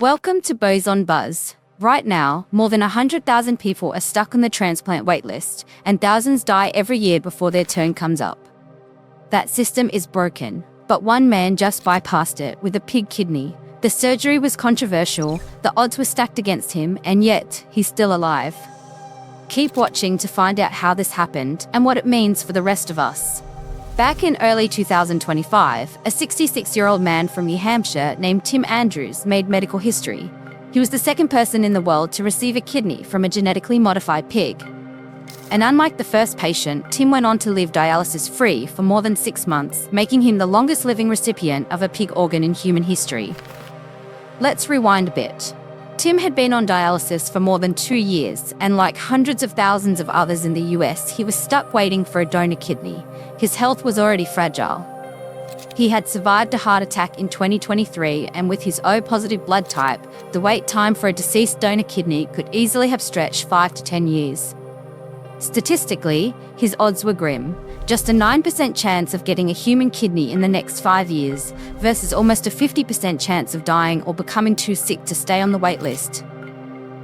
Welcome to Boson Buzz. Right now, more than 100,000 people are stuck on the transplant waitlist, and thousands die every year before their turn comes up. That system is broken, but one man just bypassed it with a pig kidney. The surgery was controversial, the odds were stacked against him, and yet, he's still alive. Keep watching to find out how this happened and what it means for the rest of us. Back in early 2025, a 66-year-old man from New Hampshire named Tim Andrews made medical history. He was the second person in the world to receive a kidney from a genetically modified pig. And unlike the first patient, Tim went on to live dialysis-free for more than 6 months, making him the longest living recipient of a pig organ in human history. Let's rewind a bit. Tim had been on dialysis for more than 2 years, and like hundreds of thousands of others in the US, he was stuck waiting for a donor kidney. His health was already fragile. He had survived a heart attack in 2023, and with his O-positive blood type, the wait time for a deceased donor kidney could easily have stretched 5 to 10 years. Statistically, his odds were grim. Just a 9% chance of getting a human kidney in the next 5 years, versus almost a 50% chance of dying or becoming too sick to stay on the wait list.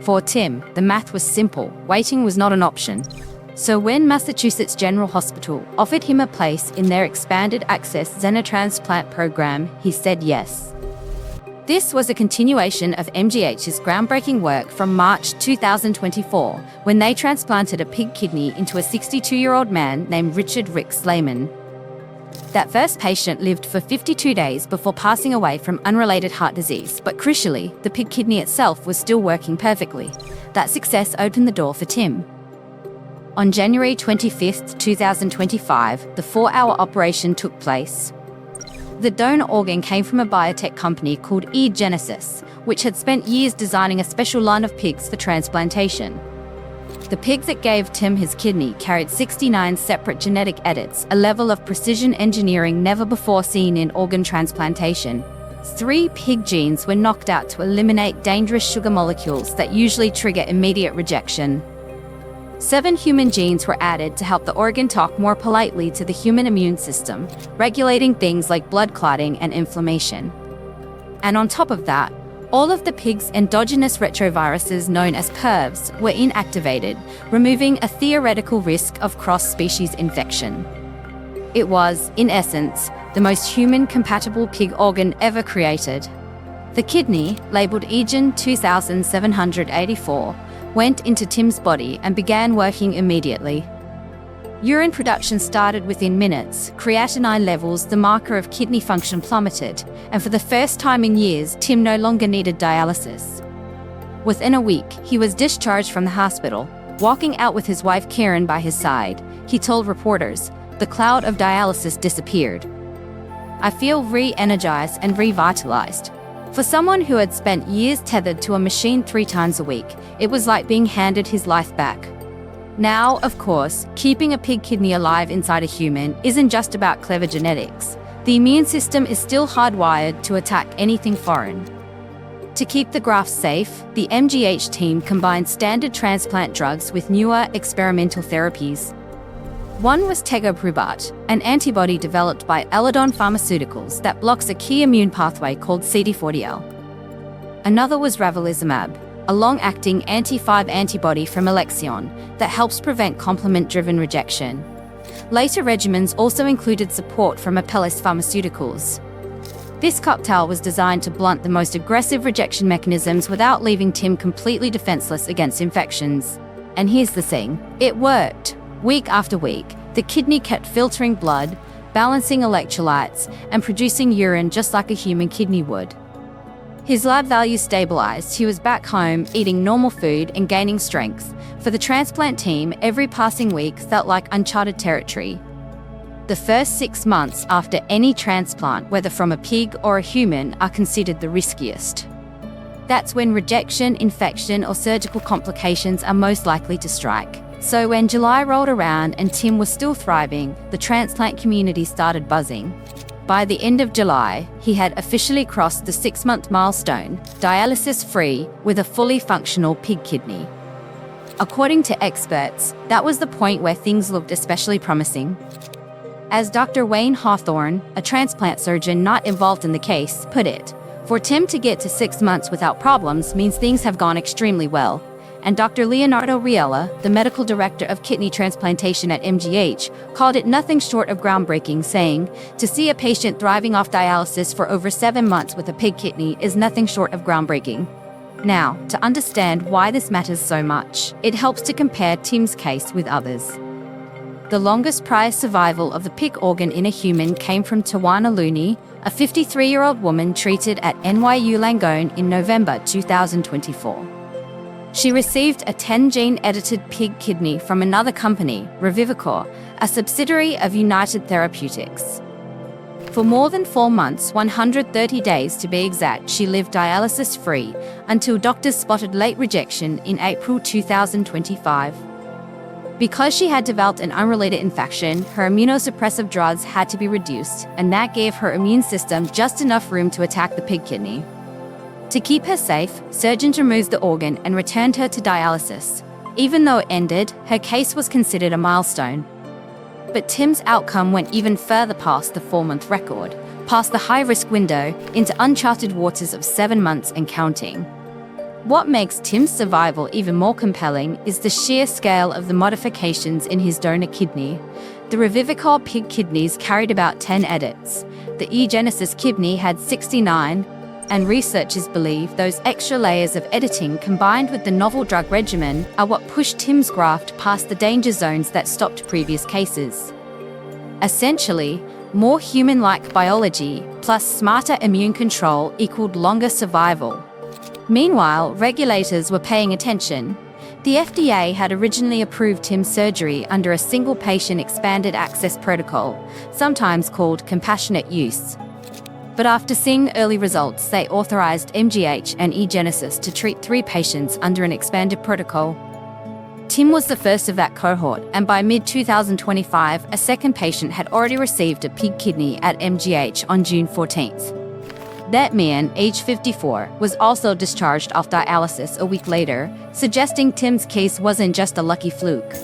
For Tim, the math was simple. Waiting was not an option. So when Massachusetts General Hospital offered him a place in their expanded access xenotransplant program, he said yes. This was a continuation of MGH's groundbreaking work from March 2024, when they transplanted a pig kidney into a 62-year-old man named Richard Rick Slayman. That first patient lived for 52 days before passing away from unrelated heart disease, but crucially, the pig kidney itself was still working perfectly. That success opened the door for Tim. On January 25, 2025, the 4-hour operation took place. The donor organ came from a biotech company called eGenesis, which had spent years designing a special line of pigs for transplantation. The pig that gave Tim his kidney carried 69 separate genetic edits, a level of precision engineering never before seen in organ transplantation. 3 pig genes were knocked out to eliminate dangerous sugar molecules that usually trigger immediate rejection. 7 human genes were added to help the organ talk more politely to the human immune system, regulating things like blood clotting and inflammation. And on top of that, all of the pig's endogenous retroviruses known as PERVs were inactivated, removing a theoretical risk of cross-species infection. It was, in essence, the most human-compatible pig organ ever created. The kidney, labeled EGEN 2784, went into Tim's body and began working immediately. Urine production started within minutes, creatinine levels, the marker of kidney function, plummeted, and for the first time in years, Tim no longer needed dialysis. Within a week, he was discharged from the hospital. Walking out with his wife Karen by his side, he told reporters, "The cloud of dialysis disappeared. I feel re-energized and revitalized." For someone who had spent years tethered to a machine 3 times a week, it was like being handed his life back. Now, of course, keeping a pig kidney alive inside a human isn't just about clever genetics. The immune system is still hardwired to attack anything foreign. To keep the graft safe, the MGH team combined standard transplant drugs with newer experimental therapies. One was tegoprubart, an antibody developed by Eledon Pharmaceuticals that blocks a key immune pathway called CD40L. Another was ravulizumab, a long-acting anti-5 antibody from Alexion that helps prevent complement-driven rejection. Later regimens also included support from Apellis Pharmaceuticals. This cocktail was designed to blunt the most aggressive rejection mechanisms without leaving Tim completely defenseless against infections. And here's the thing, it worked. Week after week, the kidney kept filtering blood, balancing electrolytes, and producing urine just like a human kidney would. His lab values stabilized, he was back home, eating normal food and gaining strength. For the transplant team, every passing week felt like uncharted territory. The first 6 months after any transplant, whether from a pig or a human, are considered the riskiest. That's when rejection, infection, or surgical complications are most likely to strike. So when July rolled around and Tim was still thriving, the transplant community started buzzing. By the end of July, he had officially crossed the 6-month milestone, dialysis-free, with a fully functional pig kidney. According to experts, that was the point where things looked especially promising. As Dr. Wayne Hawthorne, a transplant surgeon not involved in the case, put it, For Tim to get to 6 months without problems means things have gone extremely well. And Dr. Leonardo Riella, the medical director of kidney transplantation at MGH, called it nothing short of groundbreaking, saying, "To see a patient thriving off dialysis for over 7 months with a pig kidney is nothing short of groundbreaking." Now, to understand why this matters so much, it helps to compare Tim's case with others. The longest prior survival of the pig organ in a human came from Tawana Looney, a 53-year-old woman treated at NYU Langone in November 2024. She received a 10-gene edited pig kidney from another company, Revivicor, a subsidiary of United Therapeutics. For more than 4 months, 130 days to be exact, she lived dialysis-free until doctors spotted late rejection in April 2025. Because she had developed an unrelated infection, her immunosuppressive drugs had to be reduced, and that gave her immune system just enough room to attack the pig kidney. To keep her safe, surgeons removed the organ and returned her to dialysis. Even though it ended, her case was considered a milestone. But Tim's outcome went even further past the 4-month record, past the high-risk window, into uncharted waters of 7 months and counting. What makes Tim's survival even more compelling is the sheer scale of the modifications in his donor kidney. The Revivicor pig kidneys carried about 10 edits. The eGenesis kidney had 69, and researchers believe those extra layers of editing combined with the novel drug regimen are what pushed Tim's graft past the danger zones that stopped previous cases. Essentially, more human-like biology plus smarter immune control equaled longer survival. Meanwhile, regulators were paying attention. The FDA had originally approved Tim's surgery under a single-patient expanded access protocol, sometimes called compassionate use. But after seeing early results, they authorized MGH and eGenesis to treat 3 patients under an expanded protocol. Tim was the first of that cohort, and by mid-2025, a second patient had already received a pig kidney at MGH on June 14th. That man, age 54, was also discharged off dialysis a week later, suggesting Tim's case wasn't just a lucky fluke.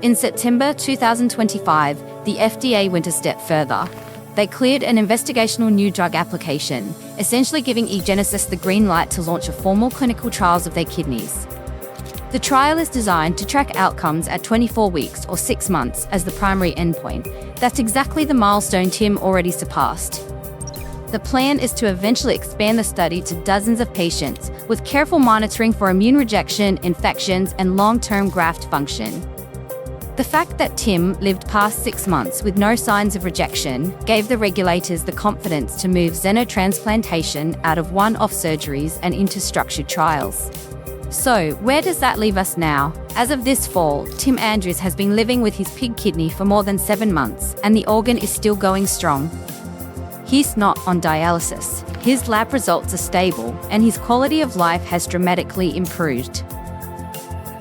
In September 2025, the FDA went a step further. They cleared an investigational new drug application, essentially giving eGenesis the green light to launch a formal clinical trials of their kidneys. The trial is designed to track outcomes at 24 weeks or 6 months as the primary endpoint. That's exactly the milestone Tim already surpassed. The plan is to eventually expand the study to dozens of patients, with careful monitoring for immune rejection, infections, and long-term graft function. The fact that Tim lived past 6 months with no signs of rejection gave the regulators the confidence to move xenotransplantation out of one-off surgeries and into structured trials. So, where does that leave us now? As of this fall, Tim Andrews has been living with his pig kidney for more than 7 months, and the organ is still going strong. He's not on dialysis. His lab results are stable, and his quality of life has dramatically improved.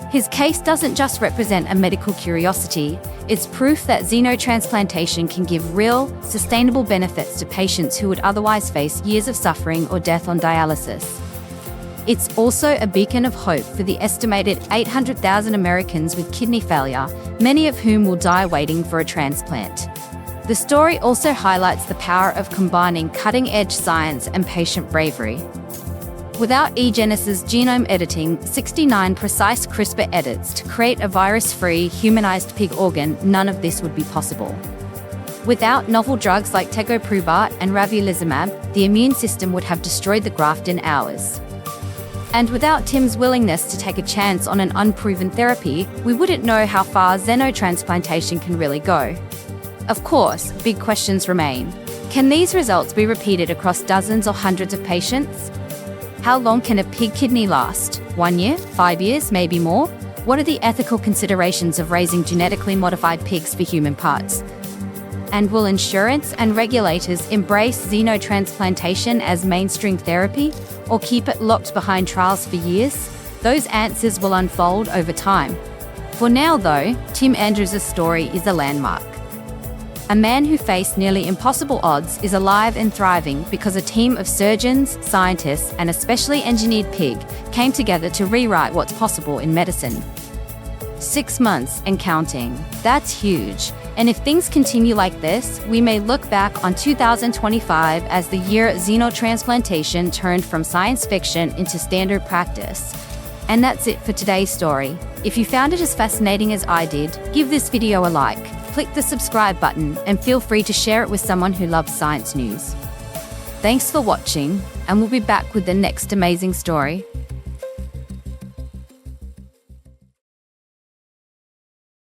His case doesn't just represent a medical curiosity, it's proof that xenotransplantation can give real, sustainable benefits to patients who would otherwise face years of suffering or death on dialysis. It's also a beacon of hope for the estimated 800,000 Americans with kidney failure, many of whom will die waiting for a transplant. The story also highlights the power of combining cutting-edge science and patient bravery. Without eGenesis genome editing, 69 precise CRISPR edits to create a virus-free, humanized pig organ, none of this would be possible. Without novel drugs like tegoprubart and ravulizumab, the immune system would have destroyed the graft in hours. And without Tim's willingness to take a chance on an unproven therapy, we wouldn't know how far xenotransplantation can really go. Of course, big questions remain. Can these results be repeated across dozens or hundreds of patients? How long can a pig kidney last? 1 year? 5 years? Maybe more? What are the ethical considerations of raising genetically modified pigs for human parts? And will insurance and regulators embrace xenotransplantation as mainstream therapy, or keep it locked behind trials for years? Those answers will unfold over time. For now, though, Tim Andrews' story is a landmark. A man who faced nearly impossible odds is alive and thriving because a team of surgeons, scientists, and a specially engineered pig came together to rewrite what's possible in medicine. 6 months and counting. That's huge. And if things continue like this, we may look back on 2025 as the year xenotransplantation turned from science fiction into standard practice. And that's it for today's story. If you found it as fascinating as I did, give this video a like, click the subscribe button, and feel free to share it with someone who loves science news. Thanks for watching, and we'll be back with the next amazing story.